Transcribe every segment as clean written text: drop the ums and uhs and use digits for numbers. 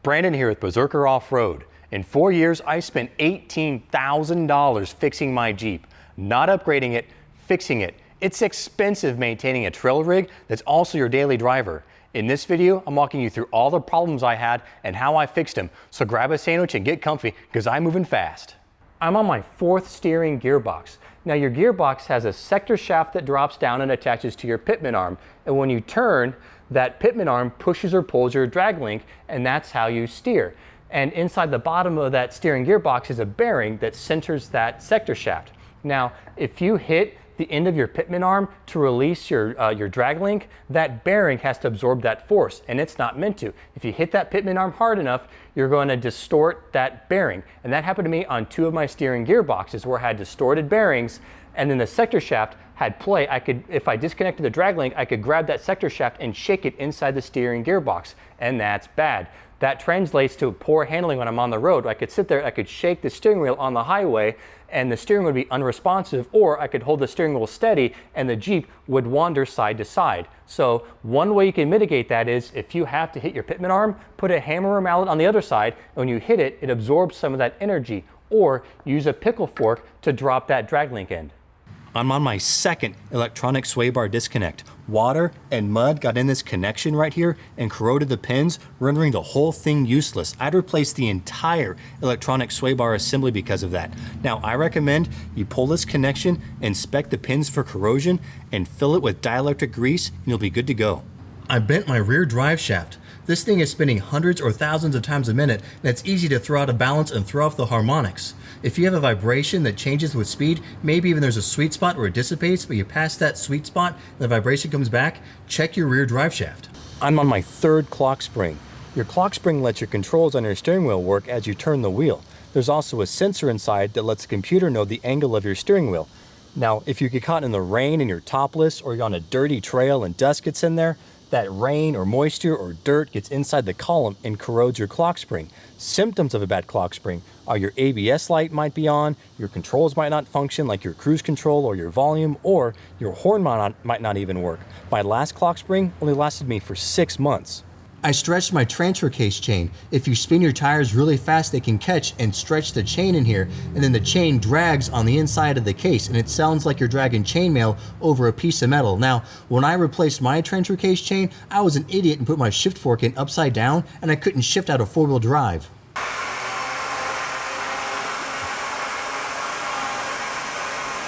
Brandon here with Berserker Off-Road. In 4 years, I spent $18,000 fixing my Jeep. Not upgrading it, fixing it. It's expensive maintaining a trail rig that's also your daily driver. In this video, I'm walking you through all the problems I had and how I fixed them. So grab a sandwich and get comfy, because I'm moving fast. I'm on my 4th steering gearbox. Now your gearbox has a sector shaft that drops down and attaches to your pitman arm. And when you turn, that pitman arm pushes or pulls your drag link, and that's how you steer. And inside the bottom of that steering gearbox is a bearing that centers that sector shaft. Now, if you hit the end of your pitman arm to release your drag link, that bearing has to absorb that force, and it's not meant to. If you hit that pitman arm hard enough, you're going to distort that bearing. And that happened to me on 2 of my steering gearboxes where I had distorted bearings, and then the sector shaft had play. If I disconnected the drag link, I could grab that sector shaft and shake it inside the steering gearbox, and that's bad. That translates to poor handling when I'm on the road. I could sit there, I could shake the steering wheel on the highway, and the steering would be unresponsive, or I could hold the steering wheel steady and the Jeep would wander side to side. So one way you can mitigate that is, if you have to hit your pitman arm, put a hammer or mallet on the other side, and when you hit it, it absorbs some of that energy, or use a pickle fork to drop that drag link end. I'm on my 2nd electronic sway bar disconnect. Water and mud got in this connection right here and corroded the pins, rendering the whole thing useless. I'd replace the entire electronic sway bar assembly because of that. Now, I recommend you pull this connection, inspect the pins for corrosion, and fill it with dielectric grease, and you'll be good to go. I bent my rear drive shaft. This thing is spinning hundreds or thousands of times a minute, and it's easy to throw out of balance and throw off the harmonics. If you have a vibration that changes with speed, maybe even there's a sweet spot where it dissipates, but you pass that sweet spot and the vibration comes back, check your rear drive shaft. I'm on my 3rd clock spring. Your clock spring lets your controls on your steering wheel work as you turn the wheel. There's also a sensor inside that lets the computer know the angle of your steering wheel. Now, if you get caught in the rain and you're topless, or you're on a dirty trail and dust gets in there, that rain or moisture or dirt gets inside the column and corrodes your clock spring. Symptoms of a bad clock spring are your ABS light might be on, your controls might not function like your cruise control or your volume, or your horn might not even work. My last clock spring only lasted me for 6 months. I stretched my transfer case chain. If you spin your tires really fast, they can catch and stretch the chain in here, and then the chain drags on the inside of the case, and it sounds like you're dragging chainmail over a piece of metal. Now, when I replaced my transfer case chain, I was an idiot and put my shift fork in upside down, and I couldn't shift out of 4-wheel drive.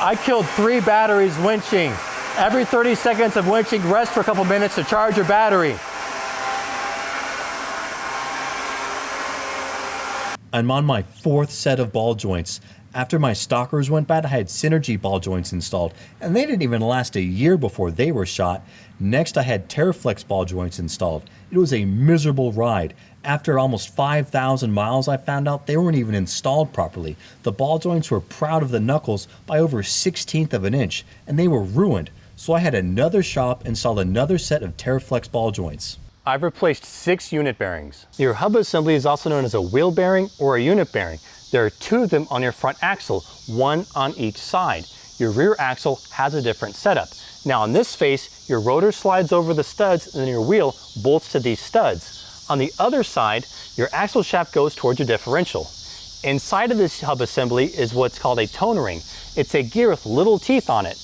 I killed 3 batteries winching. Every 30 seconds of winching, rest for a couple minutes to charge your battery. I'm on my 4th set of ball joints. After my stalkers went bad, I had Synergy ball joints installed, and they didn't even last a year before they were shot. Next, I had Terraflex ball joints installed. It was a miserable ride. After almost 5,000 miles, I found out they weren't even installed properly. The ball joints were proud of the knuckles by over 1/16 of an inch, and they were ruined. So I had another shop install another set of Terraflex ball joints. I've replaced 6 unit bearings. Your hub assembly is also known as a wheel bearing or a unit bearing. There are 2 of them on your front axle, 1 on each side. Your rear axle has a different setup. Now on this face, your rotor slides over the studs and then your wheel bolts to these studs. On the other side, your axle shaft goes towards your differential. Inside of this hub assembly is what's called a tone ring. It's a gear with little teeth on it.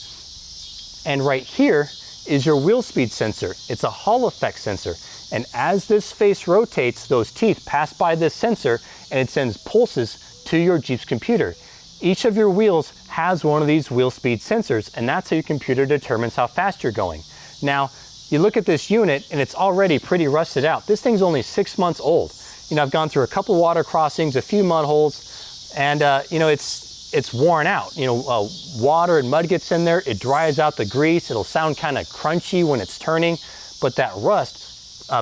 And right here is your wheel speed sensor. It's a Hall effect sensor. And as this face rotates, those teeth pass by this sensor and it sends pulses to your Jeep's computer. Each of your wheels has one of these wheel speed sensors, and that's how your computer determines how fast you're going. Now, you look at this unit and it's already pretty rusted out. This thing's only 6 months old. You know, I've gone through a couple water crossings, a few mud holes, and you know, it's worn out. You know, water and mud gets in there, it dries out the grease, it'll sound kind of crunchy when it's turning, but that rust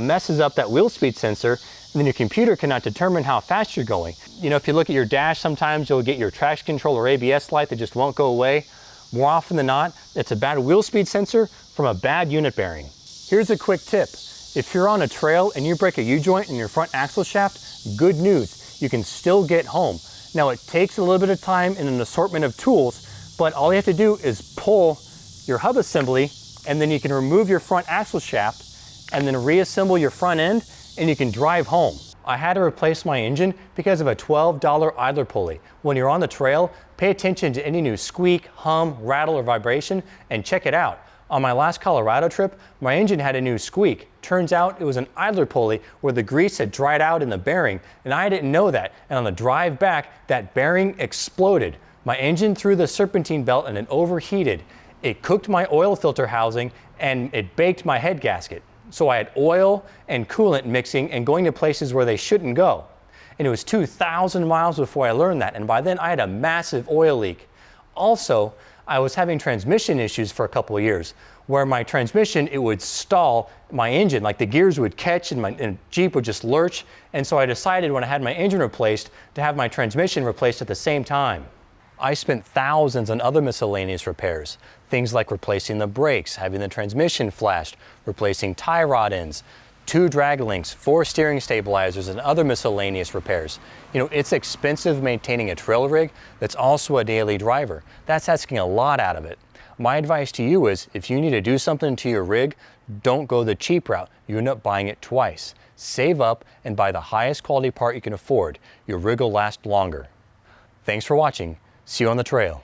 messes up that wheel speed sensor, and then your computer cannot determine how fast you're going. You know, if you look at your dash, sometimes you'll get your traction control or ABS light that just won't go away. More often than not, it's a bad wheel speed sensor from a bad unit bearing. Here's a quick tip. If you're on a trail and you break a U-joint in your front axle shaft, good news, you can still get home. Now, it takes a little bit of time and an assortment of tools, but all you have to do is pull your hub assembly, and then you can remove your front axle shaft and then reassemble your front end, and you can drive home. I had to replace my engine because of a $12 idler pulley. When you're on the trail, pay attention to any new squeak, hum, rattle, or vibration, and check it out. On my last Colorado trip, my engine had a new squeak. Turns out it was an idler pulley where the grease had dried out in the bearing, and I didn't know that. And on the drive back, that bearing exploded. My engine threw the serpentine belt and it overheated. It cooked my oil filter housing and it baked my head gasket. So I had oil and coolant mixing and going to places where they shouldn't go. And it was 2,000 miles before I learned that, and by then I had a massive oil leak. Also, I was having transmission issues for a couple of years, where my transmission, it would stall my engine, like the gears would catch and Jeep would just lurch. And so I decided when I had my engine replaced to have my transmission replaced at the same time. I spent thousands on other miscellaneous repairs, things like replacing the brakes, having the transmission flashed, replacing tie rod ends, 2 drag links, 4 steering stabilizers, and other miscellaneous repairs. You know, it's expensive maintaining a trail rig that's also a daily driver. That's asking a lot out of it. My advice to you is, if you need to do something to your rig, don't go the cheap route. You end up buying it twice. Save up and buy the highest quality part you can afford. Your rig will last longer. Thanks for watching. See you on the trail.